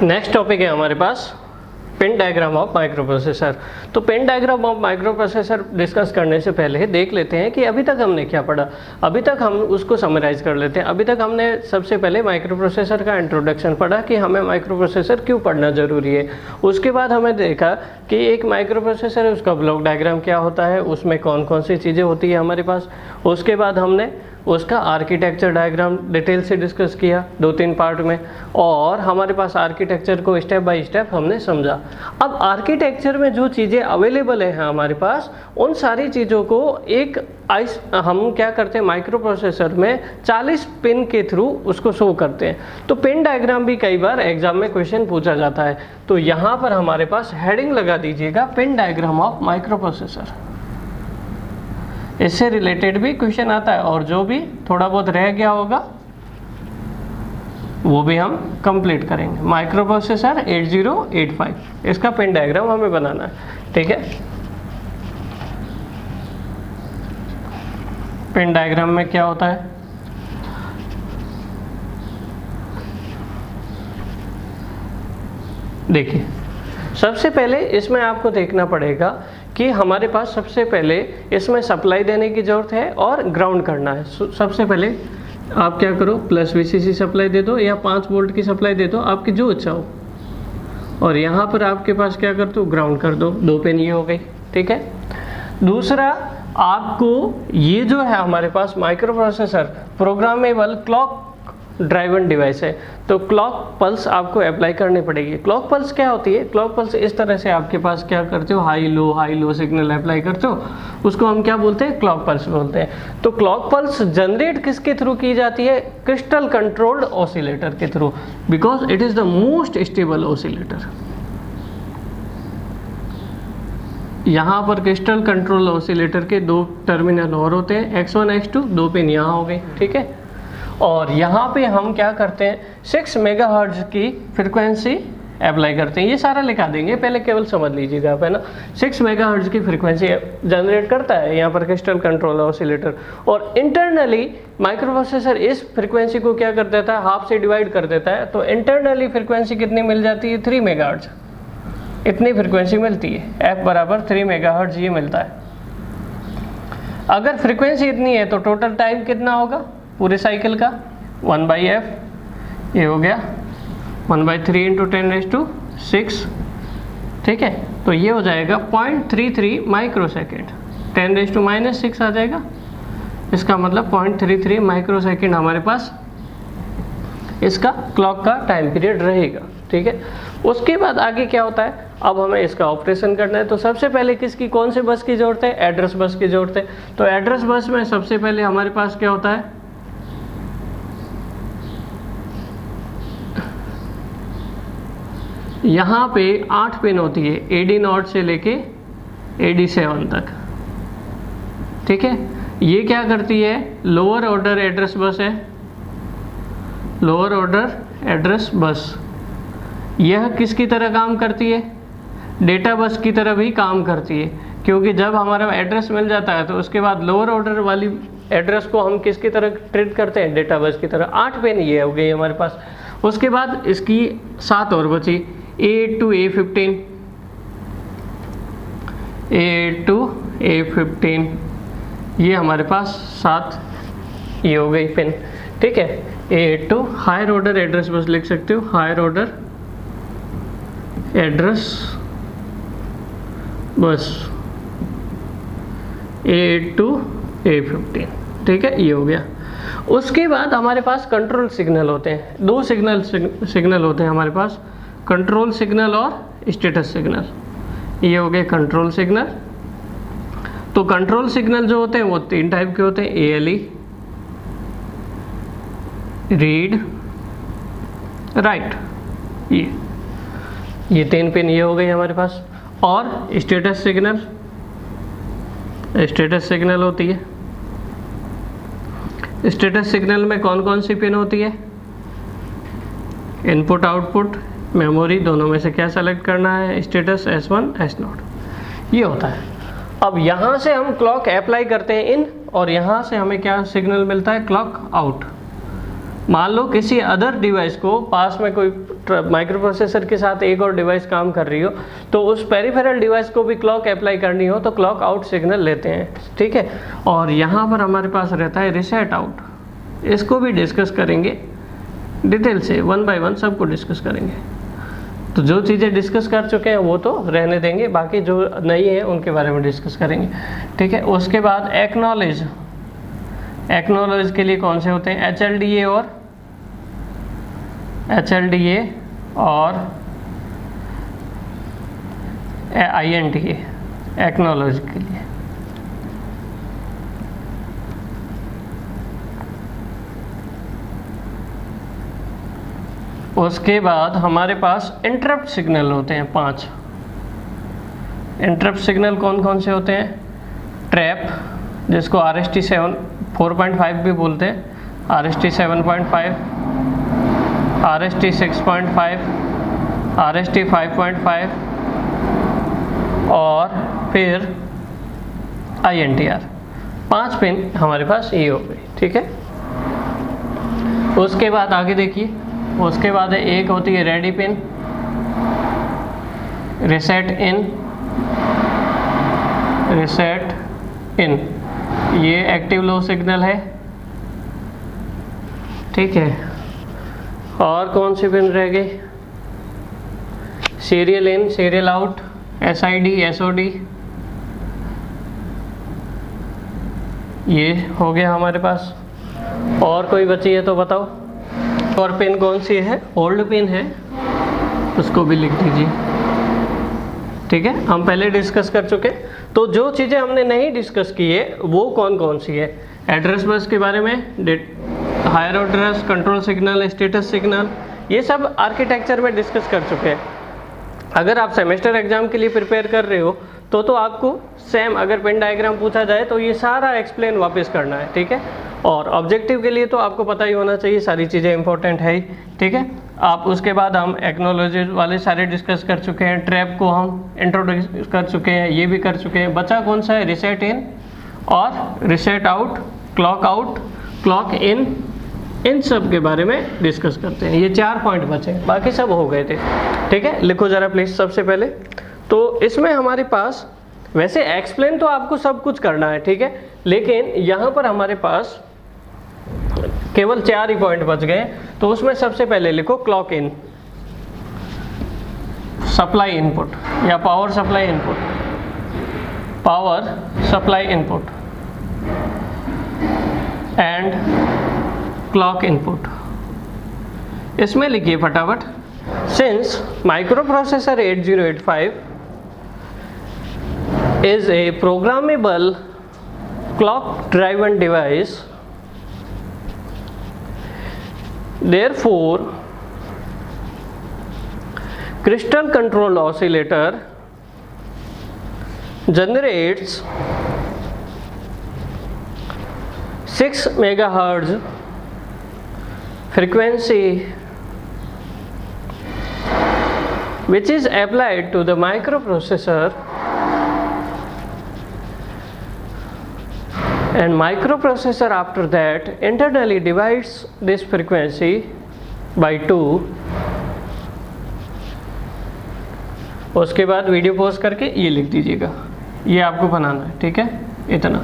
Next topic है हमारे पास pin diagram of microprocessor. तो pin diagram of microprocessor discuss करने से पहले देख लेते हैं कि अभी तक हमने क्या पढ़ा। अभी तक हम उसको समराइज कर लेते हैं। अभी तक हमने सबसे पहले माइक्रो प्रोसेसर का इंट्रोडक्शन पढ़ा कि हमें माइक्रो प्रोसेसर क्यों पढ़ना ज़रूरी है। उसके बाद हमें देखा कि एक माइक्रो प्रोसेसर है, उसका ब्लॉक डायग्राम क्या होता है, उसमें कौन कौन सी चीज़ें होती है हमारे पास। उसके बाद हमने उसका आर्किटेक्चर डायग्राम डिटेल से डिस्कस किया 2-3 पार्ट में, और हमारे पास आर्किटेक्चर को स्टेप बाय स्टेप हमने समझा। अब आर्किटेक्चर में जो चीज़ें अवेलेबल हैं हमारे पास, उन सारी चीज़ों को हम क्या करते हैं माइक्रो प्रोसेसर में 40 पिन के थ्रू उसको शो करते हैं। तो पिन डायग्राम भी कई बार एग्जाम में क्वेश्चन पूछा जाता है। तो यहाँ पर हमारे पास हेडिंग लगा दीजिएगा pin diagram of micro processor. इससे रिलेटेड भी क्वेश्चन आता है और जो भी थोड़ा बहुत रह गया होगा वो भी हम कंप्लीट करेंगे। माइक्रो प्रोसेसर 8085 इसका पिन डायग्राम हमें बनाना है, ठीक है। पिन डायग्राम में क्या होता है, देखिए सबसे पहले इसमें आपको देखना पड़ेगा कि हमारे पास सबसे पहले इसमें सप्लाई देने की ज़रूरत है और ग्राउंड करना है। सबसे पहले आप क्या करो, प्लस VCC सप्लाई दे दो या 5 वोल्ट की सप्लाई दे दो, आपकी जो इच्छा हो। और यहाँ पर आपके पास क्या कर दो, ग्राउंड कर दो। 2 पिन ये हो गई, ठीक है। दूसरा, आपको ये जो है हमारे पास microprocessor programmable clock driven device है, तो क्लॉक पल्स आपको अप्लाई करनी पड़ेगी। क्लॉक पल्स क्या होती है, क्लॉक पल्स इस तरह से आपके पास क्या करते हो, हाई लो सिग्नल अप्लाई करते हो, उसको हम क्या बोलते हैं, क्लॉक पल्स बोलते हैं। तो क्लॉक पल्स जनरेट किसके थ्रू की जाती है, क्रिस्टल कंट्रोल्ड ऑसिलेटर के through, because it is the most stable oscillator. यहाँ पर क्रिस्टल कंट्रोल ऑसिलेटर के 2 टर्मिनल और होते हैं, X1 X2, 2 पिन यहाँ हो गई, ठीक है। और यहाँ पे हम क्या करते हैं, 6 मेगाहर्ट्ज की फ्रिक्वेंसी अप्लाई करते हैं। ये सारा लिखा देंगे, पहले केवल समझ लीजिएगा आप, है ना। 6 मेगाहर्ट्ज की फ्रिक्वेंसी जनरेट करता है यहाँ पर क्रिस्टल कंट्रोल ऑसिलेटर। और इंटरनली माइक्रो प्रोसेसर इस फ्रिक्वेंसी को क्या कर देता है, हाफ से डिवाइड कर देता है। तो इंटरनली फ्रिक्वेंसी कितनी मिल जाती है, 3 मेगाहर्ट्ज, इतनी फ्रिक्वेंसी मिलती है। F बराबर 3 मेगाहर्ट्ज ये मिलता है। अगर फ्रिक्वेंसी इतनी है तो टोटल टाइम कितना होगा पूरे साइकिल का, 1/f ये हो गया 1/3 × 10⁻⁶, ठीक है। तो ये हो जाएगा 0.33 माइक्रो सेकेंड, 10⁻⁻⁶ आ जाएगा। इसका मतलब 0.33 माइक्रो सेकेंड हमारे पास इसका क्लॉक का टाइम पीरियड रहेगा, ठीक है। उसके बाद आगे क्या होता है, अब हमें इसका ऑपरेशन करना है। तो सबसे पहले किसकी, कौन से बस की ज़रूरत है, एड्रेस बस की ज़रूरत है। तो एड्रेस बस में सबसे पहले हमारे पास क्या होता है, यहाँ पे 8 पिन होती है, AD0 से लेके AD7 तक, ठीक है। ये क्या करती है, लोअर ऑर्डर एड्रेस बस है, लोअर ऑर्डर एड्रेस बस। यह किसकी तरह काम करती है, डेटा बस की तरह भी काम करती है, क्योंकि जब हमारा एड्रेस मिल जाता है तो उसके बाद लोअर ऑर्डर वाली एड्रेस को हम किसकी तरह ट्रीट करते हैं, डेटा बस की तरह। 8 पिन ये हो गई हमारे पास। उसके बाद इसकी 7 और बची, A8 to A15, A8 to A15, ये हमारे पास 7 ये हो गई पिन, ठीक है। A8 to higher order address bus लिख सकते हो, higher order address bus A8 to A15, ठीक है, ये हो गया। उसके बाद हमारे पास कंट्रोल सिग्नल होते हैं, 2 सिग्नल होते हैं हमारे पास, कंट्रोल सिग्नल और स्टेटस सिग्नल। ये हो गए कंट्रोल सिग्नल। तो कंट्रोल सिग्नल जो होते हैं वो 3 टाइप के होते हैं, ALE, रीड, राइट। ये 3 पिन ये हो गई हमारे पास। और स्टेटस सिग्नल, स्टेटस सिग्नल होती है। स्टेटस सिग्नल में कौन कौन सी पिन होती है, इनपुट आउटपुट मेमोरी, दोनों में से क्या सेलेक्ट करना है, स्टेटस S1 S0, ये होता है। अब यहाँ से हम क्लॉक अप्लाई करते हैं इन, और यहाँ से हमें क्या सिग्नल मिलता है, क्लॉक आउट। मान लो किसी अदर डिवाइस को पास में कोई माइक्रो प्रोसेसर के साथ एक और डिवाइस काम कर रही हो तो उस पेरिफेरल डिवाइस को भी क्लॉक अप्लाई करनी हो तो क्लॉक आउट सिग्नल लेते हैं, ठीक है। और यहाँ पर हमारे पास रहता है रीसेट आउट, इसको भी डिस्कस करेंगे डिटेल से, 1 बाय 1 सबको डिस्कस करेंगे। तो जो चीज़ें डिस्कस कर चुके हैं वो तो रहने देंगे, बाकी जो नई है उनके बारे में डिस्कस करेंगे, ठीक है। उसके बाद एक्नॉलेज, एक्नॉलेज के लिए कौन से होते हैं, HLDA और INTA, एक्नॉलेज के लिए। उसके बाद हमारे पास इंटरप्ट सिग्नल होते हैं 5। इंटरप्ट सिग्नल कौन कौन से होते हैं, ट्रैप जिसको RST 4.5 भी बोलते हैं, RST 7.5, RST 6.5, RST 5.5 और फिर INTR। 5 पिन हमारे पास ये हो गई, ठीक है। उसके बाद आगे देखिए, उसके बाद एक होती है रेडी पिन, रीसेट इन, रीसेट इन, ये एक्टिव लो सिग्नल है, ठीक है। और कौन सी पिन रह गई, serial in, serial out, SID, SOD, ये हो गया हमारे पास। और कोई बची है तो बताओ। और पिन कौन सी है, होल्ड पिन है, उसको भी लिख दीजिए, ठीक है। हम पहले डिस्कस कर चुके, तो जो चीज़ें हमने नहीं डिस्कस की है वो कौन कौन सी है, एड्रेस बस के बारे में, higher address, control signal, status signal, ये सब आर्किटेक्चर में डिस्कस कर चुके हैं। अगर आप सेमेस्टर एग्जाम के लिए प्रिपेयर कर रहे हो तो आपको सेम अगर पिन डायग्राम पूछा जाए तो ये सारा एक्सप्लेन वापस करना है, ठीक है। और ऑब्जेक्टिव के लिए तो आपको पता ही होना चाहिए, सारी चीज़ें इंपॉर्टेंट है ही, ठीक है। आप उसके बाद हम एक्नॉलेज वाले सारे डिस्कस कर चुके हैं, ट्रैप को हम इंट्रोड्यूस कर चुके हैं, ये भी कर चुके हैं। बचा कौन सा है, रीसेट इन और रीसेट आउट, क्लॉक इन, इन सब के बारे में डिस्कस करते हैं। ये 4 पॉइंट बचे, बाकी सब हो गए थे, ठीक है। लिखो ज़रा प्लीज़ सबसे पहले। तो इसमें हमारे पास वैसे एक्सप्लेन तो आपको सब कुछ करना है, ठीक है, लेकिन यहाँ पर हमारे पास केवल 4 ही पॉइंट बच गए। तो उसमें सबसे पहले लिखो क्लॉक इन, सप्लाई इनपुट या power supply input, power supply input and clock input. इसमें लिखिए फटाफट, since micro processor 8085 is a programmable clock driven device, therefore crystal control oscillator generates 6 megahertz frequency which is applied to the microprocessor, and microprocessor after that internally divides this frequency by 2। उसके बाद video pause करके ये लिख दीजिएगा, ये आपको बनाना है, ठीक है, इतना,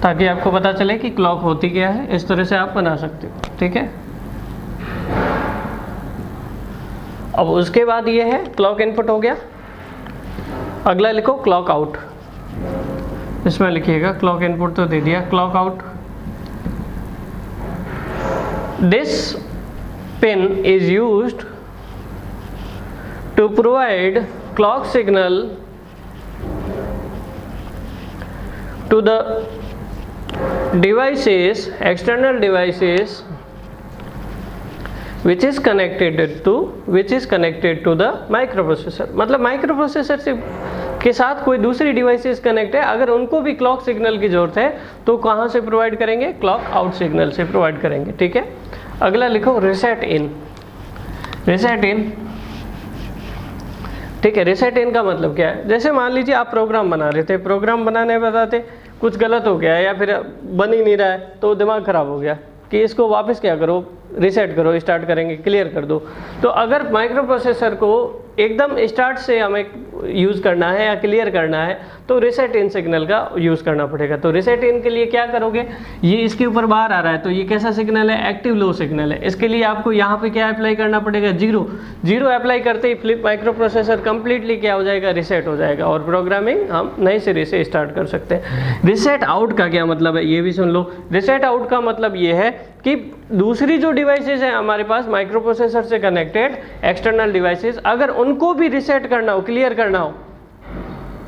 ताकि आपको पता चले कि क्लॉक होती क्या है। इस तरह से आप बना सकते हो, ठीक है। अब उसके बाद ये है क्लॉक इनपुट हो गया। अगला लिखो क्लॉक आउट, इसमें लिखिएगा क्लॉक इनपुट तो दे दिया, clock out. This pin is used to provide clock signal to the devices, external devices which is connected to the microprocessor। मतलब माइक्रोप्रोसेसर से के साथ कोई दूसरी डिवाइसेस कनेक्ट है, अगर उनको भी क्लॉक सिग्नल की जरूरत है तो कहाँ से प्रोवाइड करेंगे, क्लॉक आउट सिग्नल से प्रोवाइड करेंगे, ठीक है। अगला लिखो रीसेट इन, रीसेट इन, ठीक है। रीसेट इन का मतलब क्या है, जैसे मान लीजिए आप प्रोग्राम बना रहे थे, प्रोग्राम बनाने बताते कुछ गलत हो गया या फिर बन ही नहीं रहा है तो दिमाग खराब हो गया कि इसको वापस क्या करो, रीसेट करो, स्टार्ट करेंगे क्लियर कर दो। तो अगर माइक्रो प्रोसेसर को एकदम स्टार्ट से हमें यूज़ करना है या क्लियर करना है तो रीसेट इन सिग्नल का यूज़ करना पड़ेगा। तो रीसेट इन के लिए क्या करोगे, ये इसके ऊपर बाहर आ रहा है तो ये कैसा सिग्नल है, एक्टिव लो सिग्नल है। इसके लिए आपको यहाँ पे क्या अप्लाई करना पड़ेगा, 0 अप्लाई करते ही फ्लिप माइक्रो प्रोसेसर कंप्लीटली क्या हो जाएगा, रीसेट हो जाएगा और प्रोग्रामिंग हम नए सिरे से स्टार्ट कर सकते हैं। रीसेट आउट का क्या मतलब है ये भी सुन लो। रीसेट आउट का मतलब ये है कि दूसरी जो डिवाइसेस हैं हमारे पास माइक्रो प्रोसेसर से कनेक्टेड एक्सटर्नल डिवाइसेस, अगर उनको भी रीसेट करना हो, क्लियर करना हो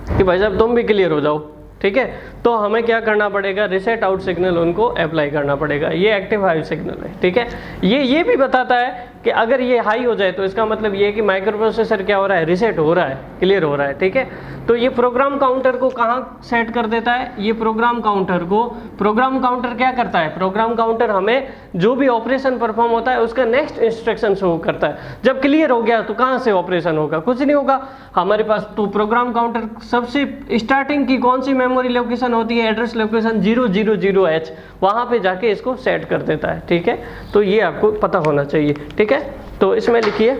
कि भाई साहब तुम भी क्लियर हो जाओ, ठीक है, तो हमें क्या करना पड़ेगा, रीसेट आउट सिग्नल उनको अप्लाई करना पड़ेगा। ये एक्टिव हाई सिग्नल है, ठीक है। ये भी बताता है कि अगर ये हाई हो जाए तो इसका मतलब ये है कि माइक्रो प्रोसेसर क्या हो रहा है, रीसेट हो रहा है, क्लियर हो रहा है, ठीक है। तो ये प्रोग्राम काउंटर को कहाँ सेट कर देता है, ये प्रोग्राम काउंटर क्या करता है, प्रोग्राम काउंटर हमें जो भी ऑपरेशन परफॉर्म होता है उसका नेक्स्ट इंस्ट्रक्शन शो करता है। जब क्लियर हो गया तो कहाँ से ऑपरेशन होगा, कुछ नहीं होगा हमारे पास। तो प्रोग्राम काउंटर सबसे स्टार्टिंग की कौन सी मेमोरी लोकेशन होती है, एड्रेस लोकेशन 000H, वहाँ पे जाके इसको सेट कर देता है, ठीक है। तो ये आपको पता होना चाहिए, ठीक है। तो इसमें लिखिए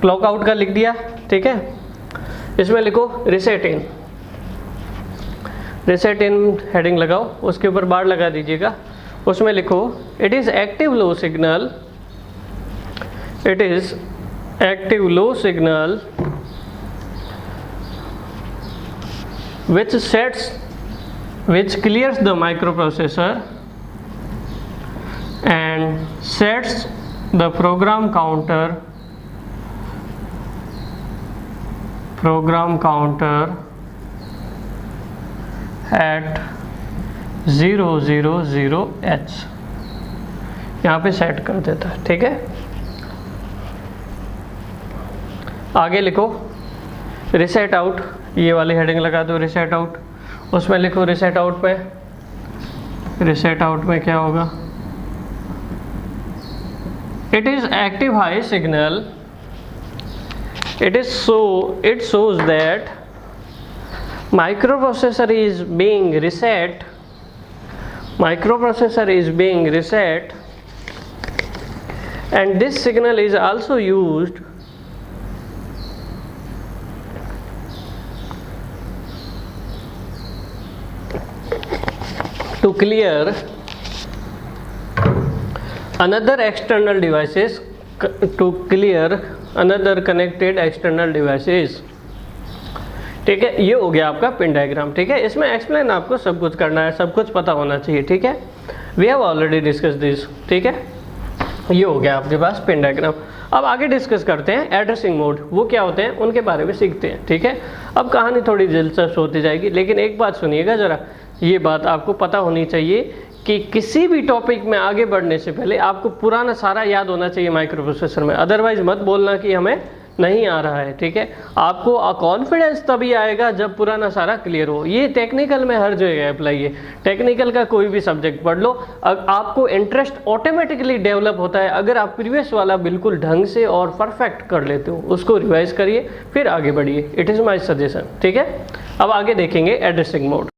क्लॉक आउट का लिख दिया, ठीक है। इसमें लिखो रीसेट इन हेडिंग लगाओ, उसके ऊपर बार लगा दीजिएगा, उसमें लिखो it is active low signal which clears the microprocessor and sets the program counter at 000H, यहाँ पे सेट कर देता है, ठीक है। आगे लिखो रीसेट आउट, ये वाली हेडिंग लगा दो रीसेट आउट, उसमें लिखो रीसेट आउट में क्या होगा, it is active high signal, it shows that microprocessor is being reset and this signal is also used to clear another connected external devices, ठीक है। ये हो गया आपका पिन डायग्राम, ठीक है। इसमें एक्सप्लेन आपको सब कुछ करना है, सब कुछ पता होना चाहिए, ठीक है। We have already discuss this, ठीक है। ये हो गया आपके पास पिन डायग्राम। अब आगे डिस्कस करते हैं एड्रेसिंग मोड, वो क्या होते हैं उनके बारे में सीखते हैं, ठीक है। अब कहानी थोड़ी दिलचस्प होती जाएगी, लेकिन एक बात सुनिएगा ज़रा, ये बात आपको पता होनी चाहिए कि किसी भी टॉपिक में आगे बढ़ने से पहले आपको पुराना सारा याद होना चाहिए माइक्रो प्रोसेसर में, अदरवाइज मत बोलना कि हमें नहीं आ रहा है, ठीक है। आपको कॉन्फिडेंस तभी आएगा जब पुराना सारा क्लियर हो। ये टेक्निकल में हर जगह अप्लाई है, टेक्निकल का कोई भी सब्जेक्ट पढ़ लो, आपको इंटरेस्ट ऑटोमेटिकली डेवलप होता है अगर आप प्रीवियस वाला बिल्कुल ढंग से और परफेक्ट कर लेते हो। उसको रिवाइज करिए फिर आगे बढ़िए, इट इज़ माई सजेशन, ठीक है। अब आगे देखेंगे एड्रेसिंग मोड।